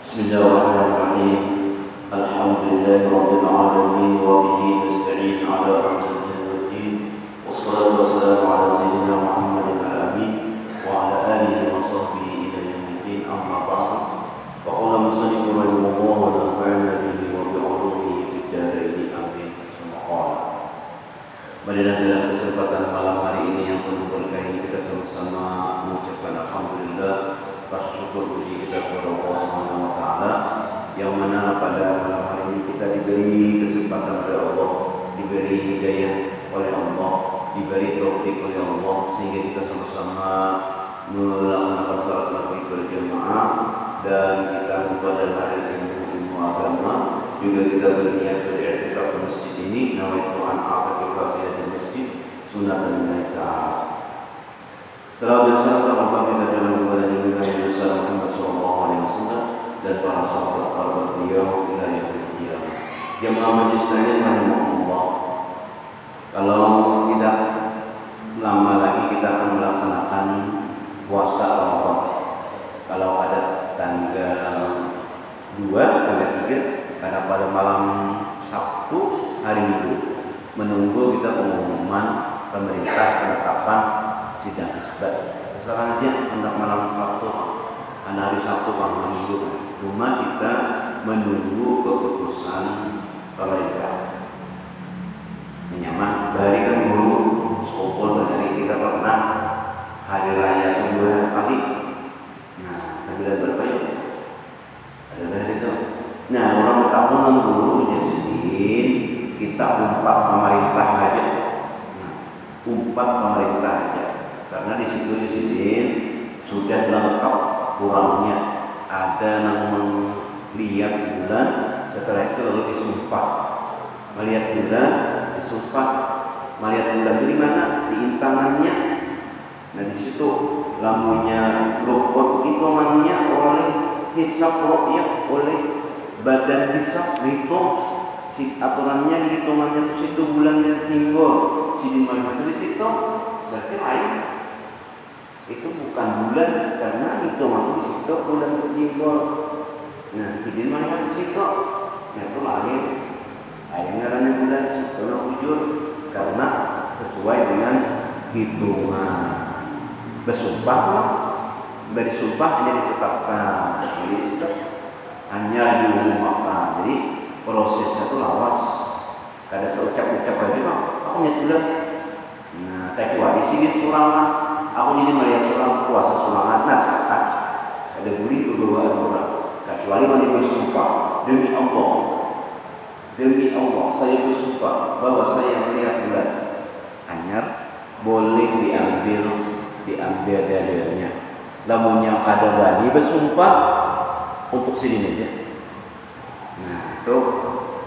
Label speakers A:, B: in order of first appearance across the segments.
A: Bismillahirrahmanirrahim. Alhamdulillahirabbil alamin wa bihi nasta'in 'ala umuri wassalatu wassalamu 'ala sayyidina Muhammadin al-amin wa 'ala alihi wa sahbihi ila yaumiddin, amma ba'du. Wa qala musannifun rahimahullah wa nafa'ana bihi wa bi 'ulumihi fid dharain, amin. Marilah dalam kesempatan malam hari ini yang penuh berkah ini kita sama-sama mengucapkan alhamdulillah, rasa syukur puji kita kepada Allah Subhanahu wa taala, yang mana pada malam hari ini kita diberi kesempatan oleh Allah, diberi hidayah oleh Allah, diberi taufik oleh Allah, sehingga kita sama-sama melaksanakan salat maghrib berjamaah dan kita memperoleh hari ilmu agama. Juga kita berniat beriktikaf di masjid ini, nawaitu an a'takifa fi hadhihi masjid sunnatan lillahi ta'ala. Salawat dan salam terutama kita dalam kepada Nabi Muhammad sallallahu alaihi wasallam dan para sahabat beliau ila yaumil qiyamah. Jemaah majelis taklim rahimahullah. Kalau tidak lama lagi kita akan melaksanakan puasa Ramadan. Kalau ada tanggal 2, tanggal 3, karena pada malam Sabtu, hari Minggu menunggu kita pengumuman pemerintah penetapan sidang isbat. Terserah aja hendak malam Sabtu, hari Sabtu, malam Minggu. Cuma kita menunggu keputusan pemerintah. Menyaman dari kan dulu sekupul dari kita pernah hari raya itu 2 kali. Nah, 9 berapa ya? Ada dari itu. Nah, orang bertahunan dulu Jasmin kita umpat pemerintah aja. Nah, umpat pemerintah aja. Karena di situ Jasmin sudah lengkap kurangnya. Ada yang melihat bulan, setelah itu lalu disumpah. Melihat bulan, disumpah. Melihat bulan itu di mana? Di intangannya. Nah, di situ lamunya luput hitungannya oleh hisab ru'yah, oleh badan hisab dihitung, aturannya dihitungannya itu situ bulannya timbul, sidin melihat di situ, berarti lain. Itu bukan bulan karena hitungan di situ bulan timbul. Nah, sidin melihat di situ, itu lain. Akhirnya karena bulan situ wujud karena sesuai dengan hitungan. Bersumpah lah, dari sumpah hanya ditetapkan, jadi sudah hanya diumumkan. Jadi prosesnya itu lawas. Kada seucap-ucap lagi bang, aku nyet bulan. Nah, kecuali sidin surangan, aku jadi melihat surang puasa surangan. Nah, silakan. Ada buli berdua orang. Kecuali wanita bersumpah demi Allah, saya bersumpah bahwa saya melihat bulan. Hanya boleh diambil dalilnya. Lamun yang kada bani bersumpah untuk sidin aja. Nah, itu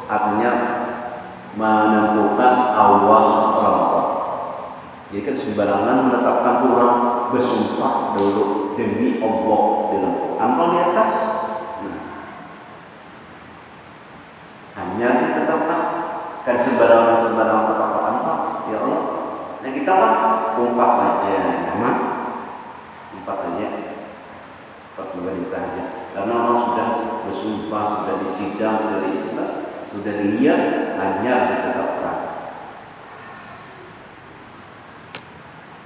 A: artinya menentukan awal Ramadan. Jadi kan sembarangan menetapkan orang bersumpah dulu demi Allah dalam amal di atas. Nah, hanya ditetapkan kan sembarangan tetapkan apa? Ya Allah. Nah, kita kan umpat aja, nyaman. Umpat pemerintah aja. Karena orang sudah bersumpah, sudah disidang, sudah diisbat, sudah dilihat, hanya ditetapkan.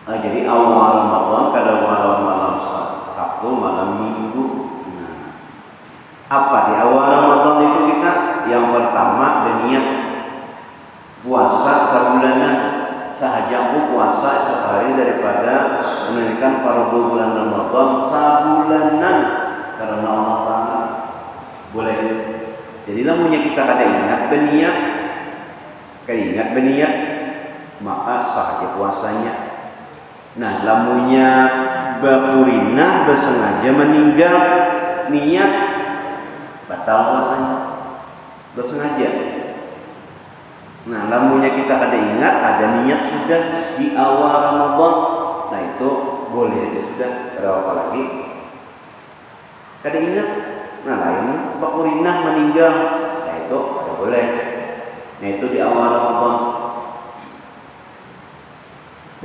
A: Nah, jadi awal Ramadan kalau malam Sabtu, malam Minggu. Nah, apa di awal Ramadan itu kita? Yang pertama berniat puasa sebulanan. Sahajaku puasa sehari daripada menunaikan fardu bulan Ramadan sabulanan karena Allah Ta'ala boleh. Jadi lamunnya kita kada ingat berniat, maka sah aja puasanya. Nah, lamunnya bakurinah bersengaja meninggal niat, batal puasanya bersengaja. Nah, lamunnya kita kada ingat, ada niat sudah di awal Ramadan, nah itu boleh aja sudah. Berapa lagi? Kada ingat, nah lain bakurinah meninggal, nah itu kada boleh. Nah itu di awal Ramadan.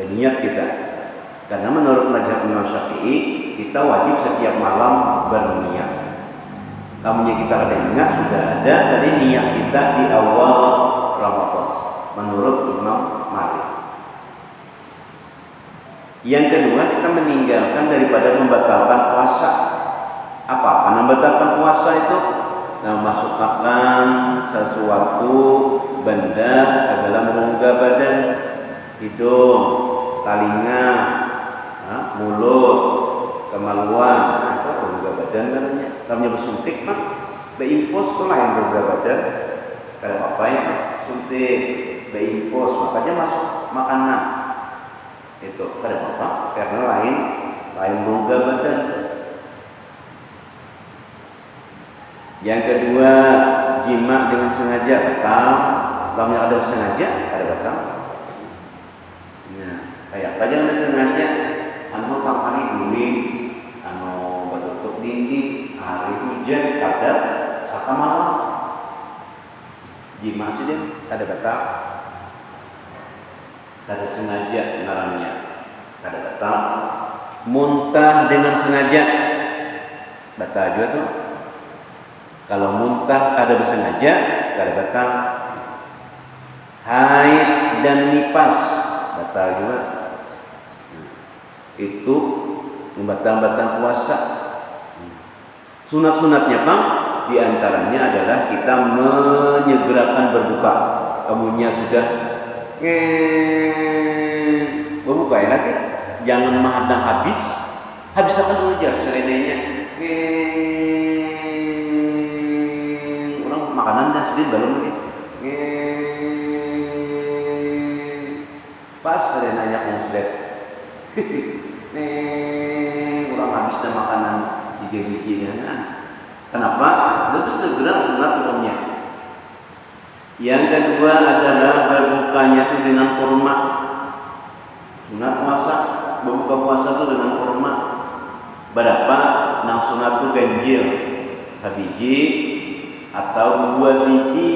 A: Berniat kita, karena menurut mazhab Imam Syafi'i kita wajib setiap malam berniat. Namun kita kada ingat sudah ada tadi niat kita di awal Ramadan menurut Imam Malik. Yang kedua, kita meninggalkan daripada membatalkan puasa. Apa membatalkan puasa itu? Memasukkan sesuatu benda ke dalam rongga badan, hidung, telinga, mulut, kemaluan, atau rongga badan namanya bersuntik mah, beimpos itu lain rongga badan. Kalau apa ya suntik, beimpos, makanya masuk makanan itu kada apa karena lain rongga badan. Yang kedua, jima dengan sengaja batal. Kalau ada sengaja ada batal. Nah, kayak apa yang sengaja anu kampani guling, anu batutuk dinding, hari hujan ada saka malam. Jima saja ada batal. Kada sengaja ngarannya kada batal. Muntah dengan sengaja batal juga tuh. Kalau muntah kada bersengaja kada batal. Haid dan nifas batal juga. Itu membatal puasa. Sunat-sunatnya Bang, di antaranya adalah kita menyegerakan berbuka. Kamunya sudah berbuka ya lagi. Jangan menghadang habis akan belajar serenenya. Orang makanan dah sedih belum lagi. Pas serenanya kamu sudah. Orang habis dah makanan 3 biji kan. Kenapa? Itu segera sunat hukumnya. Yang kedua adalah berbukanya itu dengan kurma. Sunat puasa, berbuka puasa itu dengan kurma. Berapa? Nang sunat itu ganjil, sabiji atau 2 biji.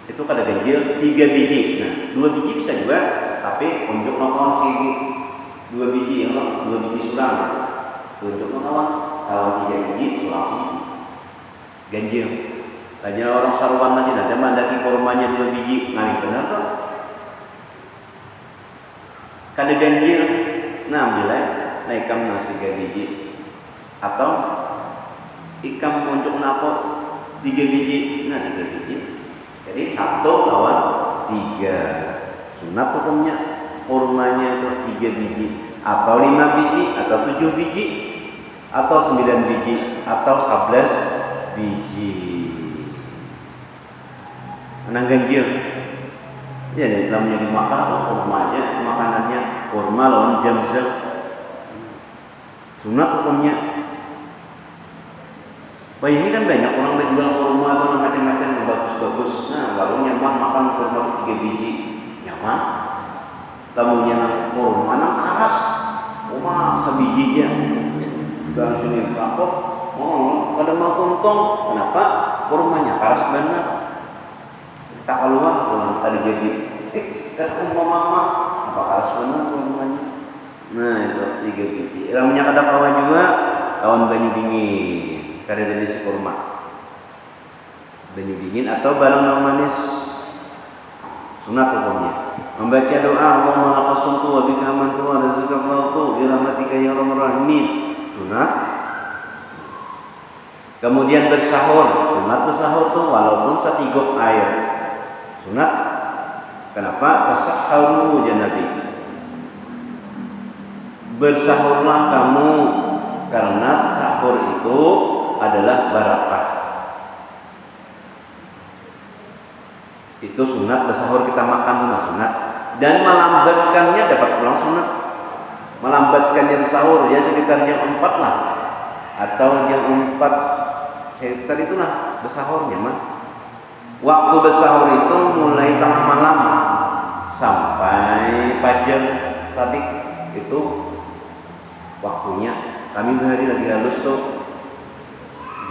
A: Itu kada ganjil, 3 biji. Nah, 2 biji bisa juga, tapi unjuk kawan segini 2 biji, ya, 2 biji surang. Unjuk kawan 3 biji surang sebiji. Ganjil. Tanya orang sarwan aja ada mandaki kurmanya 2 biji, ngali benar tuh. Kada ganjil, nah bila naikam nasi 3 biji atau ikam unjuk napo 3 biji, nah 3 biji. Jadi 1 lawan 3. Sunat hukumnya kurmanya itu 3 biji atau 5 biji atau 7 biji atau 9 biji atau 11 biji. Menang ganjil. Ya, namanya dimakan tuh kurma aja, makanannya kurma lawan jam-jam. Sunat hukumnya. Wah, ini kan banyak orang menjual kurma atau macam-macam yang bagus-bagus. Nah, lalu nyaman makan kurma 3 biji. Nyaman. Tamunya nang kurma nang keras. Kurma sebijinya. Dan sini kapok. Oh, kada mau tuntung. Kenapa? Kurmanya keras banget. Tak keluar kalau tadi jadi mama apa keras banget kurmanya. Nah, itu 3 biji. Namanya kada kawa juga lawan banyu dingin. Kada ada si kurma. Banyu dingin atau barang yang manis. Sunat hukumnya. Membaca doa Allahumma laqasumtu wa bika amantu wa rizqa faltu bi rahmatika ya arhamar rahimin. Sunat. Kemudian bersahur. Sunat bersahur tuh walaupun setigok air. Sunat. Kenapa? Tasahharu ya Nabi. Bersahurlah kamu karena sahur itu adalah barakah. Itu sunat bersahur kita makan itu sunat. Dan melambatkannya dapat pulang sunat. Melambatkannya bersahur ya sekitar jam 4 lah. Atau jam 4 sekitar itulah bersahurnya mah. Waktu bersahur itu mulai tengah malam sampai fajar sadik itu waktunya. Kami hari lagi halus tuh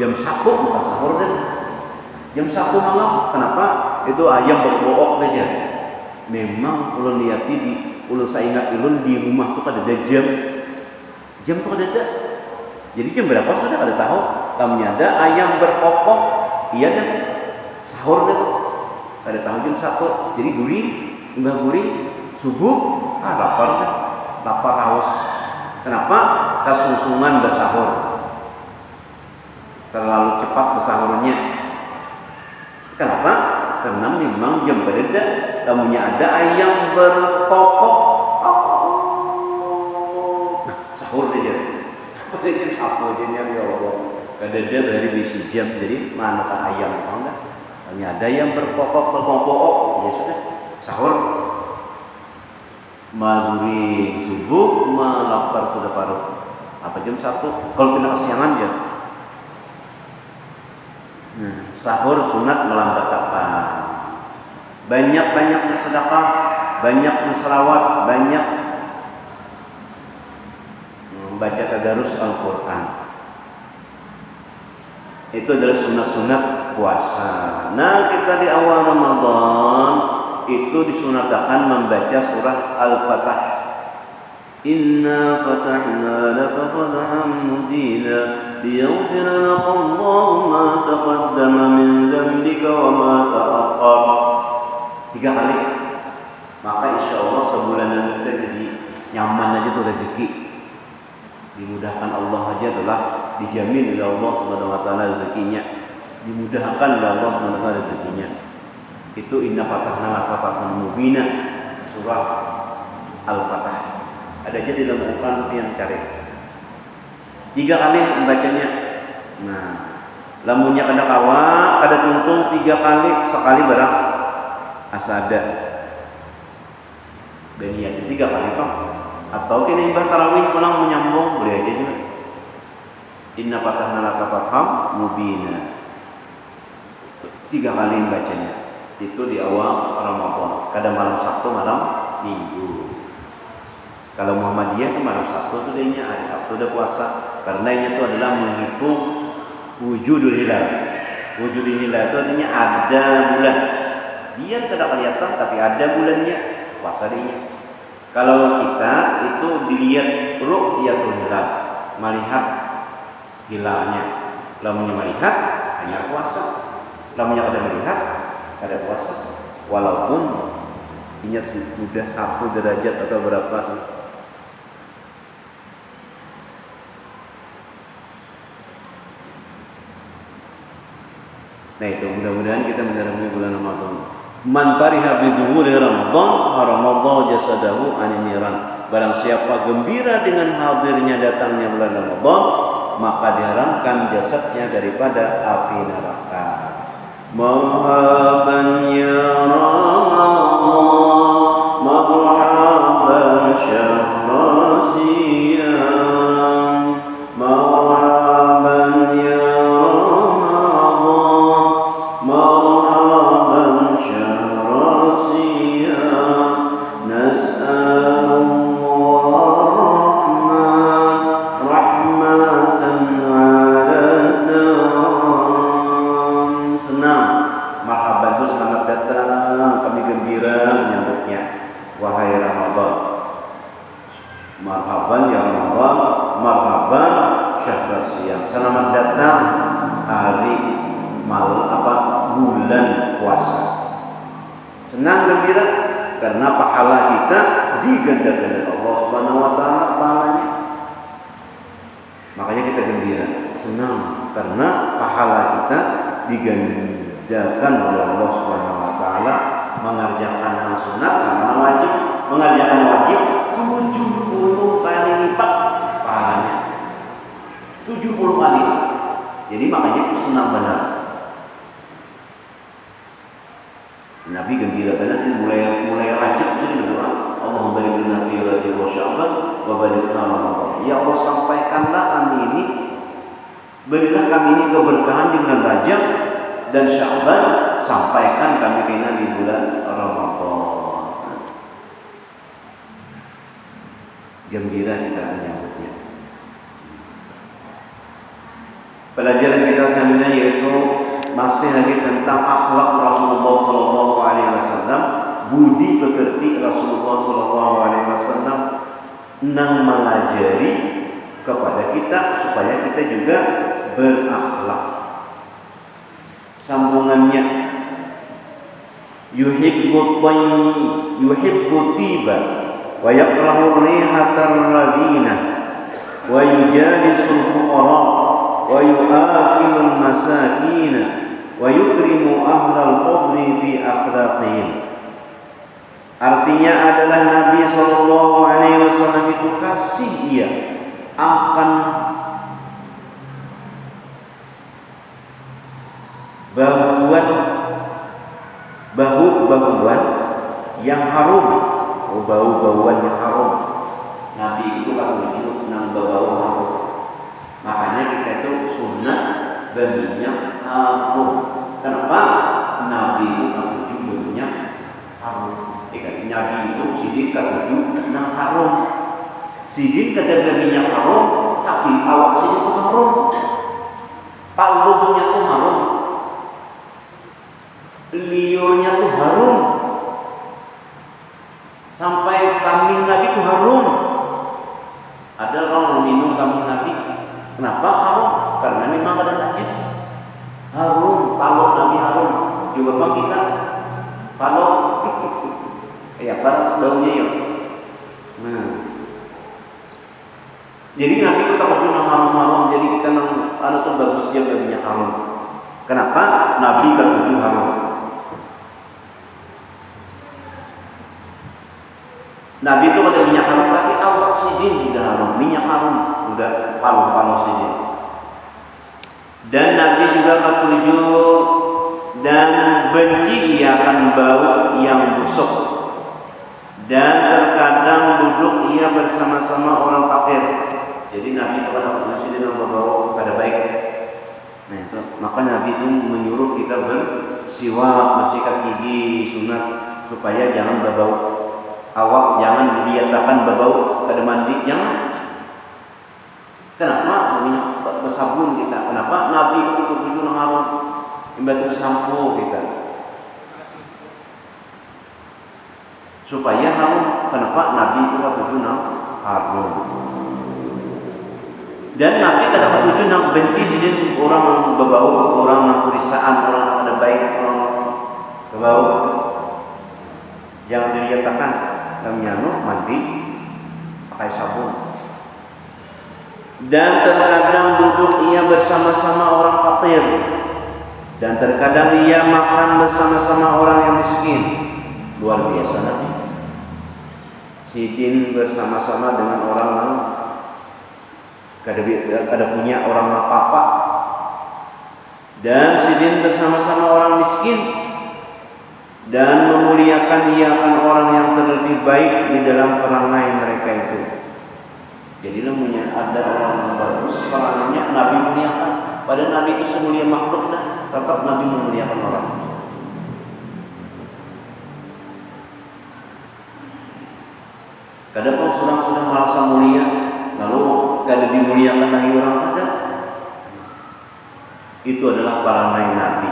A: jam 1 bukan sahur dan jam 1 malam. Kenapa? Itu ayam berbook aja. Memang ulun lihati di ulun saya ingat ulun di rumah tuh kada ada jam tuh kada ada. Jadi jam berapa sudah kada tahu. lamun ada ayam berkokok, iya kan? Sahur itu ada tahun jam 1, jadi gurih, imbah gurih, subuh, lapar kan? Lapar haus. Kenapa? Kesungsungan bersahur. Terlalu cepat bersahurnya. Kenapa? Karena memang jam berbeda. Lamunnya ada ayam berkokok, sahur aja. Pada jam 1 aja ya Allah. Kadada dari bisi jam, jadi mana kan ayam, tahu enggak? Lamunnya ada yang berkokok, ya sudah, sahur. Maghrib subuh, melapar sudah paruh. Apa jam 1? Kalau pindah kesiangan ya. Nah, sahur sunat melambat apa? Banyak-banyak bersedekah, banyak berselawat, banyak membaca tadarus Al-Quran. Itu adalah sunat-sunat puasa. Nah, kita di awal Ramadan itu disunatakan membaca surah Al-Fatah. Inna fatahna laka fathan mubina liyaghfira laka Allahu ma taqaddama min dhanbika wa ma ta'akhkhar. 3 kali. Maka insya Allah sebulanan kita jadi nyaman aja tuh rezeki. Dimudahkan Allah aja telah dijamin oleh Allah Subhanahu wa taala rezekinya. Dimudahkan oleh Allah Subhanahu wa taala rezekinya. Itu inna fatahna laka fathan mubina, surah Al-Fatah. Ada aja di dalam Al-Quran tapi yang cari. 3 kali membacanya. Nah, lamunnya kada kawa, kada tuntung 3 kali, sekali barang asada. Beniat 3 kali Pak. Atau kini imbah tarawih pulang menyambung boleh aja juga. Inna fatahna laka fatham mubina. 3 kali bacanya. Itu di awal Ramadan. Kadang malam Sabtu, malam Minggu. Kalau Muhammadiyah itu malam Sabtu sudahnya, hari Sabtu udah puasa. Karena ini itu adalah menghitung wujudul hilal. Wujudul hilal itu artinya ada bulan. Biar tidak kelihatan tapi ada bulannya, puasa dehnya. Kalau kita itu dilihat ru'yatul hilal, melihat hilalnya. Lamunnya melihat hanya puasa. Lamunnya kada melihat kada puasa. Walaupun ini sudah 1 derajat atau berapa. Nah itu mudah-mudahan kita menyerami bulan Ramadan. Man fariha bi dhuhuri Ramadan haramallahu jasadahu anin niran. Barang siapa gembira dengan hadirnya datangnya bulan Ramadan, maka diharamkan jasadnya daripada api neraka. Marhaban ya Ramadan, marhaban syahra siyam, marhaban ya selamat datang hari bulan puasa. Senang gembira karena pahala kita digandakan oleh Allah Subhanahu wa taala pahalanya. Makanya kita gembira, senang karena pahala kita digandakan oleh Allah Subhanahu wa taala mengerjakan yang sunat sama yang wajib. Mengerjakan yang wajib 70 kali lipat pahalanya. 70 kali. Jadi makanya itu senang benar. Nabi gembira benar sih mulai Rajab sih berdoa. Allahumma barik lana fi Rajab wa Sya'ban wa barik lana Ramadan. Ya Allah, sampaikanlah kami ini, berilah kami ini keberkahan di bulan Rajab dan Sya'ban, sampaikan kami kena di bulan Ramadan. Gembira kita menyambutnya. Pelajaran kita selanjutnya yaitu masih lagi tentang akhlak Rasulullah SAW, budi pekerti Rasulullah SAW, nang mengajari kepada kita supaya kita juga berakhlak. Sambungannya, yuhibbu tiba wa yakrahu rihatar radina wa yujalisul fuqara wa yu'akilul masakina wa yukrimu ahlal fadli bi akhlaqihim. Artinya adalah Nabi SAW itu kasih ia akan bau-bauan yang harum, bau-bauan yang harum. Nabi itu kan menuju nang bau harum. Makanya kita itu sunnah berminyak harum. Kenapa? Nabi itu menuju berminyak harum. Nabi itu sidin ketujuh nang harum. Sidin kata berminyak harum, tapi awak sidin itu harum. Paluhnya tuh harum. Liurnya tuh harum. Sampai kambing Nabi tuh harum. Ada orang minum kambing Nabi. Kenapa harum? Karena memang ada najis. Harum, paluh Nabi harum. Coba bang kita paluh. Ya apa baunya yuk. Nah. Jadi Nabi itu takut nang harum-harum. Jadi kita nang tuh bagus dia berminyak harum. Kenapa? Nabi ketujuh harum. Nabi itu ada minyak harum, tapi awak sidin sudah harum, minyak harum, sudah palu-palu sidin. Dan Nabi juga ketujuh dan benci ia akan bau yang busuk. Dan terkadang duduk ia bersama-sama orang fakir. Jadi Nabi kepada orang sidin yang berbau pada baik. Nah itu, maka Nabi itu menyuruh kita bersiwak, bersikat gigi sunat supaya jangan berbau. Awak jangan dilihatkan berbau pada mandi, jangan. Kenapa? Minyak bersabun kita. Kenapa? Nabi itu ketujuh nang harum. Imbatu bersampo kita. Supaya harum. Kenapa? Nabi itu ketujuh nang harum. Dan Nabi kada ketujuh nang benci sidin orang yang berbau, orang yang kurisaan, orang yang ada baik, orang yang berbau. Jangan dilihatkan. Nyanu mandi pakai sabun. Dan terkadang duduk ia bersama-sama orang fakir. Dan terkadang ia makan bersama-sama orang yang miskin. Luar biasa Nabi. Sidin bersama-sama dengan orang yang kada punya, orang yang apa. Dan sidin bersama-sama orang miskin. Dan memuliakan ia akan orang yang terlebih baik di dalam perangai mereka itu. Jadi namanya ada orang yang bagus, perangainya Nabi muliakan. Padahal Nabi itu semulia makhluk dah, tetap Nabi memuliakan orang. Kadang orang sudah merasa mulia, lalu kada dimuliakan lagi orang ada. Itu adalah perangai Nabi.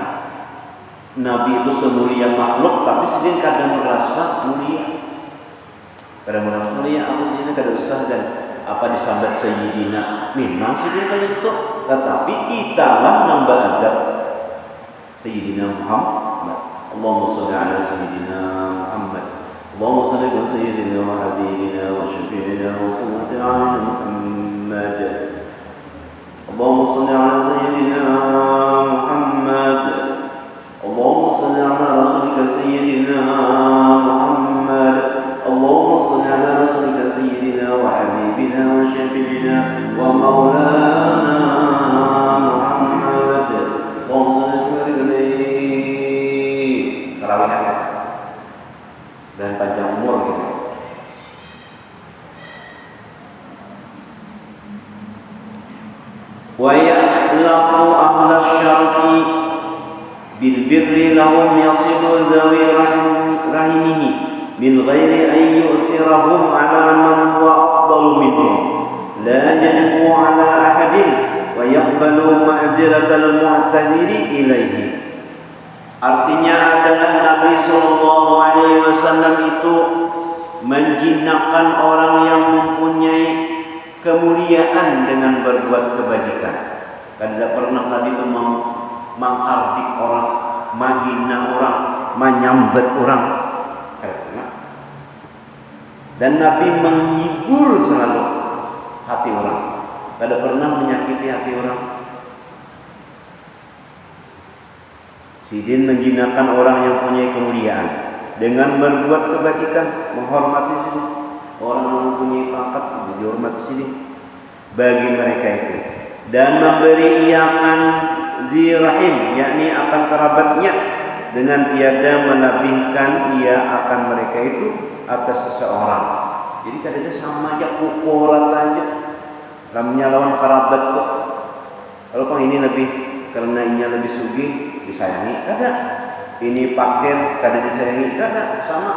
A: Nabi itu semulia makhluk, tapi sedih kadang merasa mulia. Kadang merasa mulia, aku di sini kadang usah dan apa disambat Sayyidina. Memang sedih kayak itu, tetapi kita lah yang beradab. Sayyidina Muhammad. Allahumma sholli ala Sayyidina Muhammad. Allahumma sholli ala Sayyidina wa habibina wa syafi'ina wa qurrati a'yunina Muhammad. Allahumma sholli ala Sayyidina Muhammad. اللهم صل على رسولك سيدنا محمد. اللهم صل على رسولك سيدنا وحبيبنا وشفيعنا ومولانا محمد. اللهم صل عليه. Terawihan kata dan panjang umur gitu. Wa ya'laqu ahla syarqi بالبر لهم يصل ذوي رحمه من غير أن يؤثرهم على من هو أفضل منهم لا يجب على أحد ويقبل معذرة المعتذر إليه. Artinya adalah Nabi SAW itu menjinakkan orang yang mempunyai kemuliaan dengan berbuat kebajikan. Tidak pernah Nabi itu menghardik orang, menghina orang, menyambat orang. Tidak pernah. Dan Nabi menghibur selalu hati orang. Tidak pernah menyakiti hati orang. Sidin menghinakan orang yang punya kemuliaan dengan berbuat kebajikan, menghormati Sidin. Orang yang mempunyai pangkat dihormati Sidin bagi mereka itu, dan memberi iakan zirahim, yakni akan kerabatnya, dengan tiada melebihkan ia akan mereka itu atas seseorang. Jadi kadang-kadang sama aja pukul rata aja. Ramnya lawan kerabat kok. Kalau pang ini lebih karena ini lebih sugih disayangi, kada. Ini pakir kada disayangi, kada, sama.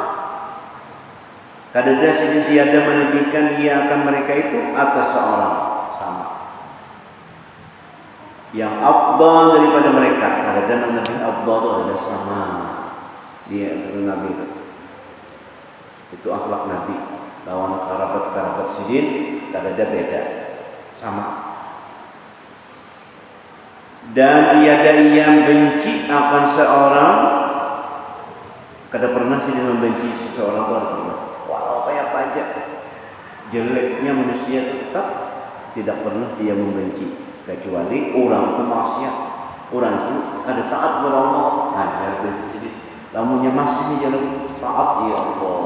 A: Kadang-kadang sini tiada melebihkan ia akan mereka itu atas seorang, sama. Yang afdal daripada mereka, kadang-kadang lebih afdal itu adalah sama. Dia Nabi itu akhlak Nabi lawan kerabat sidin, kadang-kadang beda, sama. Dan tiada ia benci akan seorang, kada pernah sidin membenci seseorang, kada pernah. Walau kayak apa aja jeleknya manusia itu tetap tidak pernah dia membenci, kecuali orang itu maksiat, orang itu kada taat kepada Allah. Nah, jadi lamunnya masih jalan taat ya Allah,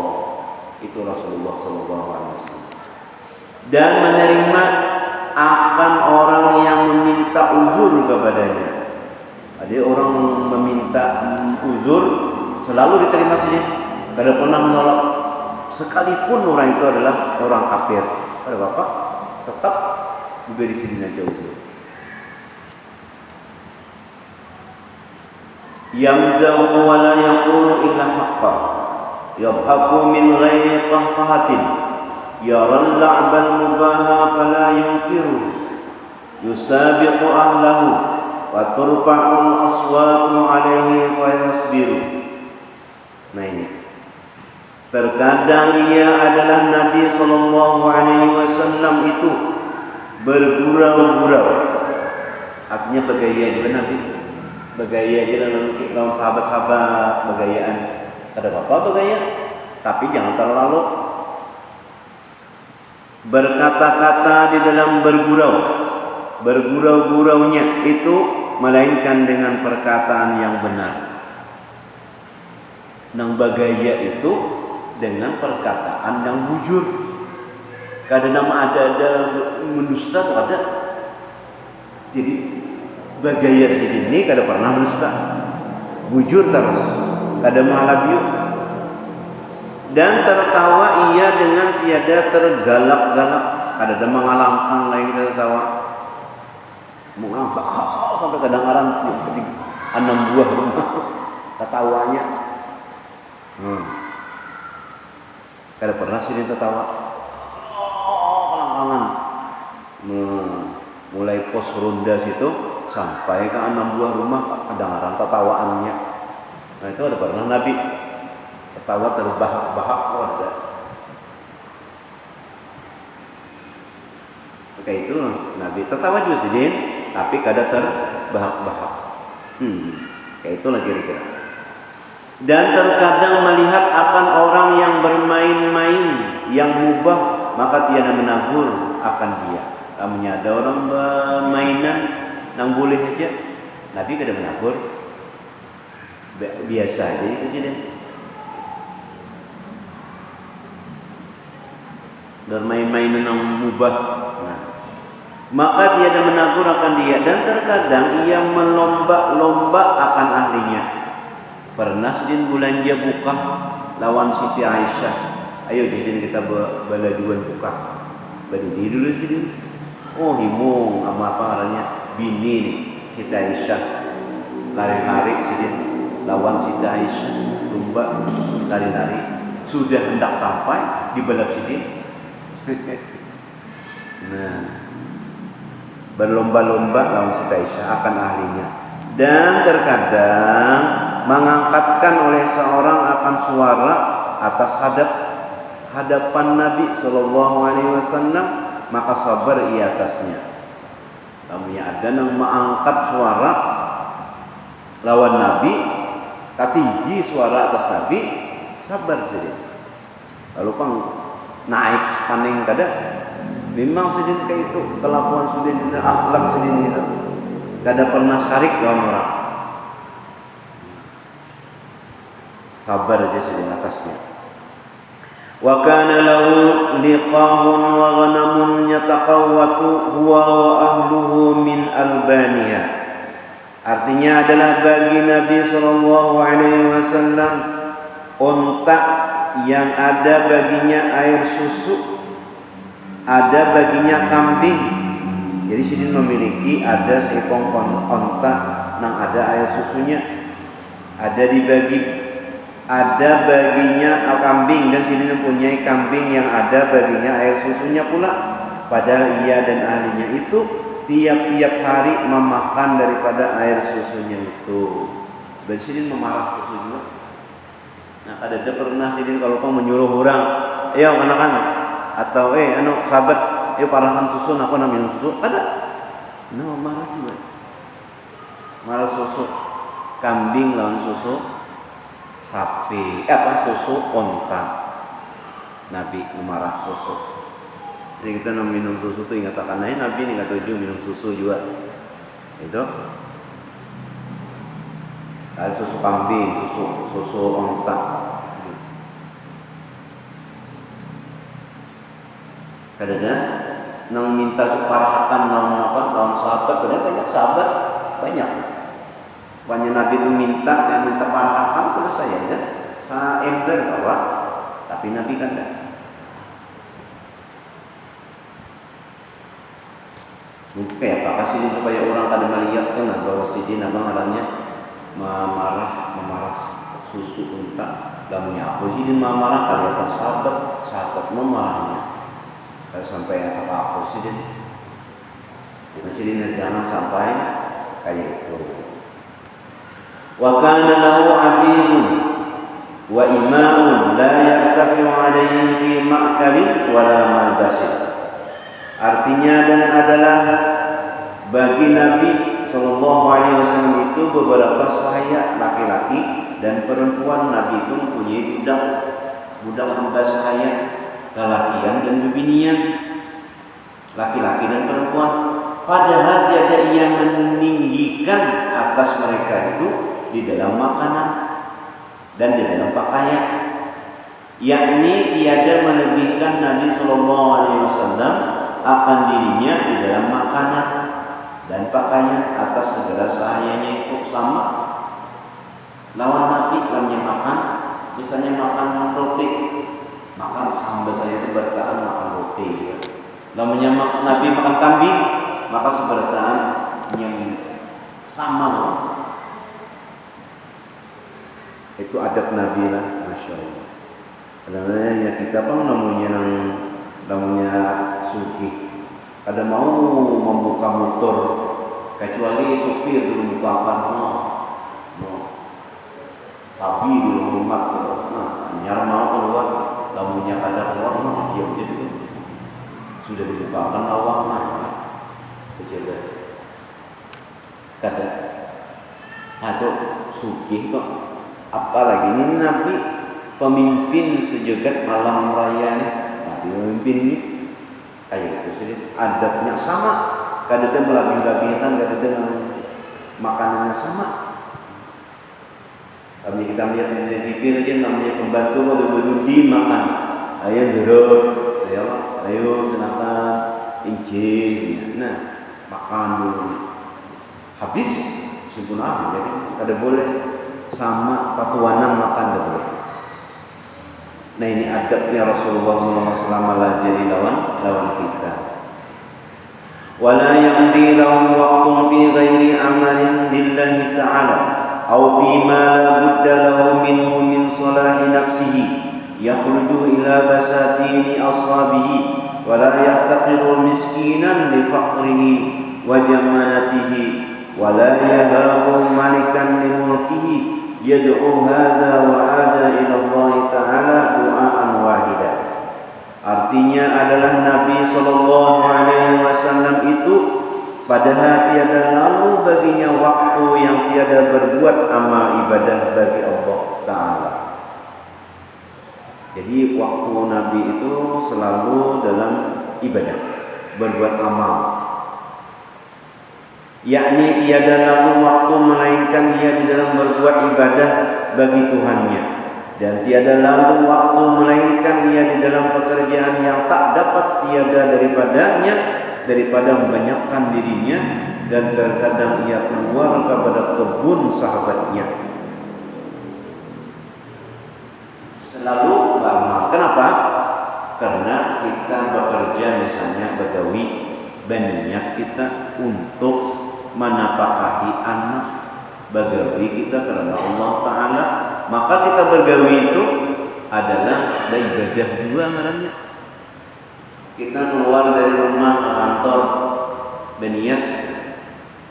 A: itu Rasulullah SAW. Dan menerima akan orang yang meminta uzur kepadanya. Ada orang meminta uzur selalu diterima saja, kada pernah menolak. Sekalipun orang itu adalah orang kafir, ada apa? Tetap diberi sini aja uzur. Yamzahu wa la yaqulu illa haqqa, yadhaku min ghairi qahqahatin, yara al-la'bal mubaha fala yunkiru, yusabiqu ahlahu wa turfa'u al-aswatu alaihi wa yasbiru. Nah ini, terkadang ia adalah Nabi SAW itu bergurau-gurau, artinya bergaya juga Nabi, bergaya aja dalam sahabat-sahabat, bergayaan, ada apa bergaya, tapi jangan terlalu berkata-kata di dalam bergurau-guraunya itu melainkan dengan perkataan yang benar. Nang bergaya itu dengan perkataan yang bujur. Kadang ada mendusta atau ada. Jadi bergaya sini kada pernah mendusta, bujur terus, kada mahalabiu. Dan tertawa ia dengan tiada tergalak-galak, kada mengalangkan lagi tertawa, mengangkat sampai kadang-kadang 6 buah rumah tertawanya. Kada pernah sini tertawa, kelang-kelangan, mulai pos ronda situ sampai ke 6 buah rumah kadang-kadang tertawaannya. Nah itu ada pernah Nabi tertawa terbahak-bahak, ada. Maka itu Nabi tertawa juga sidin, tapi kada terbahak-bahak. Kayak itulah kira-kira. Dan terkadang melihat akan orang yang bermain-main yang mubah, maka tiada menagur akan dia. Kamunya ada orang bermainan yang boleh aja, Nabi kada menagur, biasa aja itu jadi. Bermain-mainan yang mubah, nah, maka tiada menagur akan dia. Dan terkadang ia melomba-lomba akan ahlinya. Pernah sedin belanja buka lawan Siti Aisyah. Ayo jadi kita baladuan buka. Badudi dulu sedin. Oh himung apa namanya bini nih Siti Aisyah. Lari-lari sedin lawan Siti Aisyah, lomba lari-lari. Sudah hendak sampai di balap sedin. Nah, berlomba-lomba lawan Siti Aisyah akan ahlinya. Dan terkadang mengangkatkan oleh seorang akan suara atas hadapan Nabi SAW, maka sabar ia atasnya. lamunnya ada yang mengangkat suara lawan Nabi, katinggi suara atas Nabi, sabar sedih. Lalu pang naik sepaning kada, memang sedih kayak itu kelakuan sedih, akhlak sedih itu, kada pernah sarik lawan orang. Sabar aja sedih atasnya. Wa kana lahu liqahun wa ghanamun yataqawwatu huwa wa ahluhu min albaniha. Artinya adalah bagi Nabi sallallahu alaihi wasallam unta yang ada baginya air susu, ada baginya kambing. Jadi sidin memiliki ada seekor unta yang ada air susunya, ada baginya kambing, dan sini mempunyai kambing yang ada baginya air susunya pula. Padahal ia dan ahlinya itu tiap-tiap hari memakan daripada air susunya itu. Dan sini memarah susu juga. Nah, ada pernah sini kalau kau menyuruh orang, ayo anak-anak, atau sahabat, ayo parahkan susu, aku nak minum susu, ada. No, marah juga. Marah susu kambing lawan susu sapi, susu unta. Nabi memarah susu. Jadi kita minum susu itu ingat akan Nabi ini nggak tujuh minum susu juga. Itu ada susu kambing, susu unta. Kadang-kadang nang minta suparahakan lawan sahabat, banyak sahabat banyak. Banyak Nabi itu minta parahakan selesai ya. Sa ember bahwa, tapi Nabi kan enggak. Mungkin kayak apa kasih supaya orang kada melihat kan bahwa sidin abang adanya memarah susu unta. Lamunnya apa sidin marah kelihatan sahabat memarahnya. Kalau sampai kata apa sidin. Jadi sidin jangan sampai kayak itu. Wa kana lahu 'abidun wa ima'un la yartafi'u 'alayhi fi ma'kalin wa la malbasin. Artinya dan adalah bagi Nabi sallallahu alaihi wasallam itu beberapa sahaya laki-laki dan perempuan. Nabi itu mempunyai budak hamba sahaya lelakian dan bebinian, laki-laki dan perempuan. Padahal tiada ia meninggikan atas mereka itu di dalam makanan dan di dalam pakaian, yakni tiada melebihkan Nabi sallallahu alaihi wasallam akan dirinya di dalam makanan dan pakaian atas segala sahayanya itu sama. Lawan Nabi lawannya makan, misalnya makan roti, makan sambil saya itu bertahan makan roti. Lawannya Nabi makan kambing, maka sebertaan yang sama. Itu adab Nabi lah, masya Allah. Kadang-kadang kita pun namanya suki. Kada mau membuka motor kecuali supir dulu bukakan. Tapi dulu rumah nyar mau keluar, namanya kada keluar, diam dulu. Sudah dibukakan awak kejadian. Kada. Atau suki kok. Apalagi ini Nabi pemimpin sejagat malam raya nih, Nabi pemimpin ini kayak itu sih adabnya sama, kadang-kadang melebih-lebihkan, kadang-kadang makanannya sama. Kami kita lihat di TV aja namanya pembantu baru dimakan, ayo jeruk, ayo silakan incing, nah makan dulu, habis sempurna, jadi kada boleh sama patuanan makan dah boleh. Nah ini adabnya Rasulullah SAW jadi lawan kita. Wala yamdi lahum waqtun bi ghairi amalin lillahi ta'ala aw bima la budda lahu minhu min salahi nafsihi yakhruju ila basatini ashabihi wa la yahtaqiru miskinan li faqrihi wa jamanatihi wa la yahabu malikan li mulkihi yad'u hadza wa hadza ila Allah Ta'ala du'aan wahida. Artinya adalah Nabi sallallahu alaihi wasallam itu padahal tiada lalu baginya waktu yang tiada berbuat amal ibadah bagi Allah Ta'ala. Jadi waktu Nabi itu selalu dalam ibadah, berbuat amal. Yakni tiada lalu waktu melainkan ia di dalam berbuat ibadah bagi Tuhannya, dan tiada lalu waktu melainkan ia di dalam pekerjaan yang tak dapat tiada daripadanya, daripada membanyakkan dirinya, dan terkadang ia keluar kepada kebun sahabatnya. Selalu beramal. Kenapa? Karena kita bekerja misalnya begawi, berniat kita untuk menapakahi anak, begawi kita karena Allah Ta'ala, maka kita bergawi itu adalah ibadah juga ngarannya. Kita keluar dari rumah ke kantor berniat.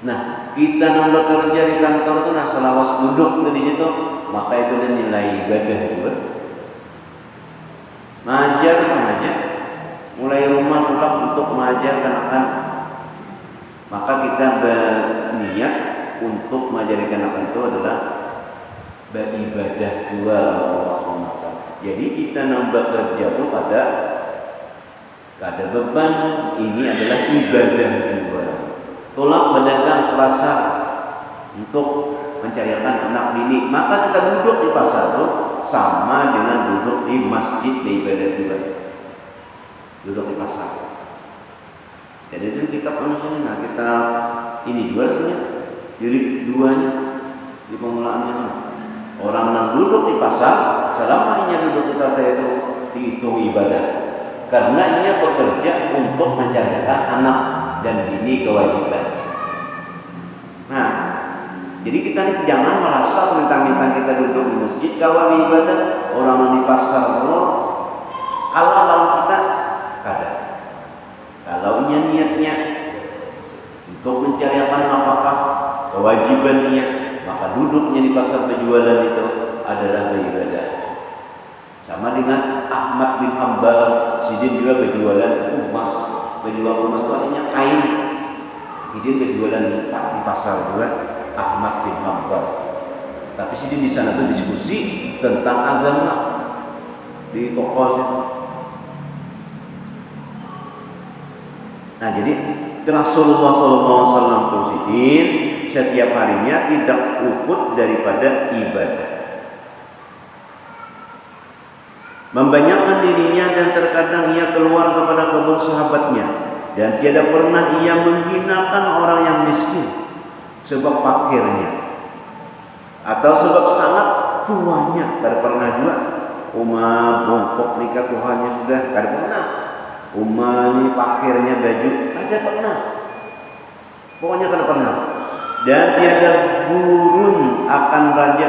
A: Nah, kita yang bekerja di kantor itu selawas duduk di situ, maka itu adalah nilai ibadah juga. Mengajar sengaja, mulai rumah pulang untuk mengajar anak-anak, maka kita berniat untuk mengajari anak-anak itu adalah beribadah juga Allah SWT. Jadi kita nambah kerja itu ada beban, ini adalah ibadah juga. Tolak berdagang ke pasar untuk mencarikan anak bini, maka kita duduk di pasar itu sama dengan duduk di masjid di ibadah juga. Duduk di pasar. Jadi itu kitab manusia. Nah, kita ini dua rasanya. Jadi duanya di pemulaannya. Orang yang duduk di pasar, selama ia duduk di pasar itu dihitung ibadah. Karena ia bekerja untuk mencarikan anak dan bini kewajiban. Nah, jadi kita jangan merasa mentang-mentang kita duduk di masjid kalau ibadah, orang di pasar kalau lawan kita kadang. Kalau niatnya untuk mencarikan apakah kewajibannya, maka duduknya di pasar berjualan itu adalah beribadah. Sama dengan Ahmad bin Hanbal, sidin juga berjualan emas. Berjualan emas itu artinya kain. Sidin berjualan di pasar juga, Ahmad bin Hanbal. Tapi sidin di sana tuh diskusi tentang agama di toko situ. Nah, jadi Rasulullah SAW tuh sidin setiap harinya tidak luput daripada ibadah. Membanyakkan dirinya dan terkadang ia keluar kepada kebun sahabatnya, dan tiada pernah ia menghinakan orang yang miskin sebab fakirnya atau sebab sangat tuanya. Tidak pernah juga Umar bongkok nikah Tuhannya sudah, tidak pernah. Umar ini fakirnya baju, tidak pernah. Pokoknya tidak pernah. Dan tiada gurun akan raja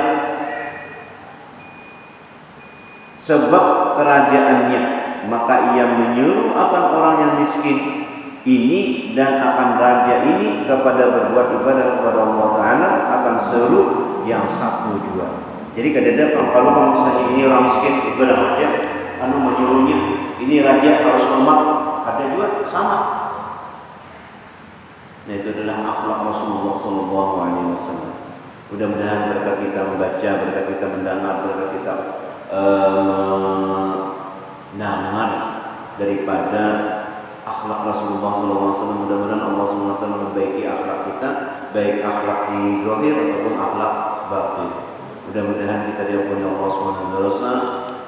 A: sebab kerajaannya, maka ia menyuruh akan orang yang miskin ini dan akan raja ini kepada berbuat ibadah kepada Allah Ta'ala, akan seru yang satu juga. Jadi kadang-kadang kalau misalnya ini orang miskin ibadah raja, menyuruhnya ini raja harus umat, ada juga sama. Nah, itu adalah akhlak Rasulullah SAW. Mudah-mudahan berkat kita membaca, berkat kita mendengar, berkat kita mendengar daripada akhlak Rasulullah SAW, mudah-mudahan Allah SWT memperbaiki akhlak kita, baik akhlak di zahir ataupun akhlak batin. Mudah-mudahan kita diampuni Allah SWT dosa,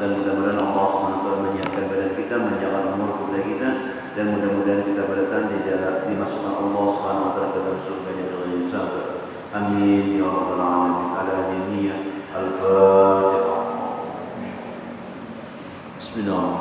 A: dan mudah-mudahan Allah SWT menyiapkan badan kita, menjaga umur kita, dan mudah-mudahan kita berdatang dimasukkan Allah SWT ke dalam surganya dengan insya Allah. Amin ya rabbal alamin. Ala niyah al-Fatihah. Bismillah.